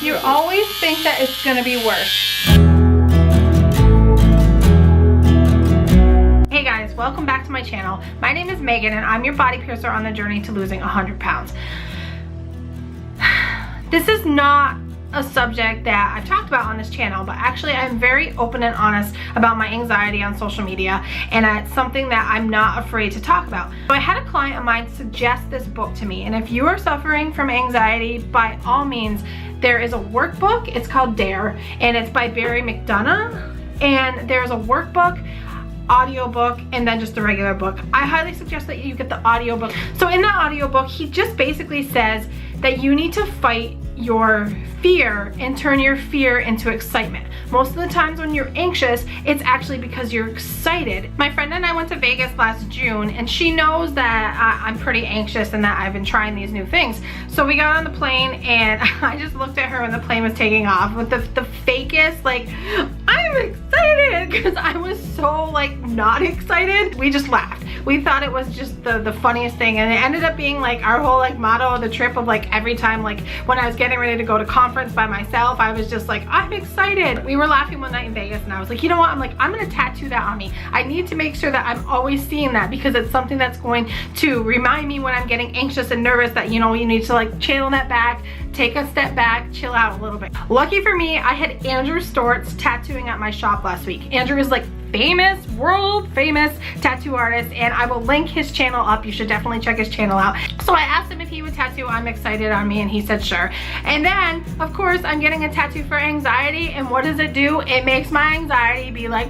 You always think that it's gonna be worse. Hey guys, welcome back to my channel. My name is Megan and I'm your body piercer on the journey to losing 100 pounds. This is not a subject that I've talked about on this channel, but actually I'm very open and honest about my anxiety on social media, and it's something that I'm not afraid to talk about. So I had a client of mine suggest this book to me, and if you are suffering from anxiety, by all means, there is a workbook. It's called Dare, and it's by Barry McDonough, and there's a workbook, audiobook, and then just a regular book. I highly suggest that you get the audiobook. So in that audiobook, he just basically says that you need to fight your fear and turn your fear into excitement. Most of the times when you're anxious, it's actually because you're excited. My friend and I went to Vegas last June, and she knows that I'm pretty anxious and that I've been trying these new things. So we got on the plane, and I just looked at her when the plane was taking off with the fakest, like, I'm excited, because I was so like not excited. We just laughed. We thought it was just the funniest thing, and it ended up being like our whole like motto of the trip of like every time, like when I was getting ready to go to conference by myself, I was just like, I'm excited. We were laughing one night in Vegas, and I was like, you know what, I'm like, I'm gonna tattoo that on me. I need to make sure that I'm always seeing that, because it's something that's going to remind me when I'm getting anxious and nervous that, you know, you need to like channel that back, take a step back, chill out a little bit. Lucky for me, I had Andrew Stortz tattooing at my shop last week. Andrew is like famous, world famous tattoo artist, and I will link his channel up. You should definitely check his channel out. So I asked him if he would tattoo I'm Excited on me, and he said sure. And then of course I'm getting a tattoo for anxiety, and what does it do? It makes my anxiety be like,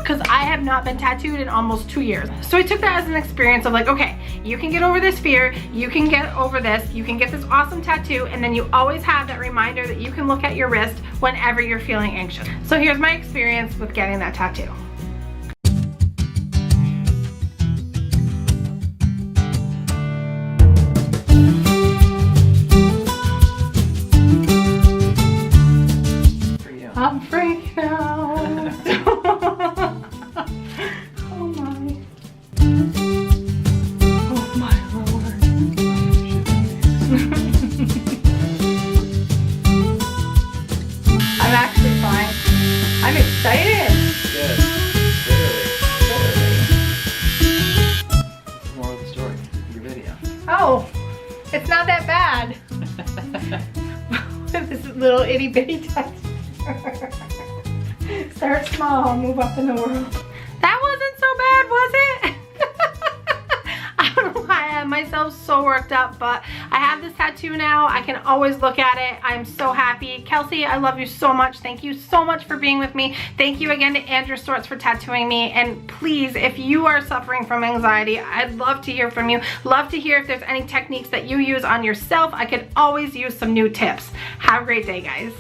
because I have not been tattooed in almost 2 years. So I took that as an experience of like, okay, you can get over this fear, you can get over this, you can get this awesome tattoo, and then you always have that reminder that you can look at your wrist whenever you're feeling anxious. So here's my experience with getting that tattoo. I'm freaking out. Oh my. Oh my Lord. I'm actually fine. I'm excited. Good. Literally. Moral of the story. Your video. Oh, it's not that bad. This little itty bitty tattoo. Start small, move up in the world. That wasn't so bad, was it? I don't know why I have myself so worked up, but I have this tattoo now. I can always look at it. I'm so happy. Kelsey, I love you so much. Thank you so much for being with me. Thank you again to Andrew Stortz for tattooing me. And please, if you are suffering from anxiety, I'd love to hear from you. Love to hear if there's any techniques that you use on yourself. I could always use some new tips. Have a great day, guys.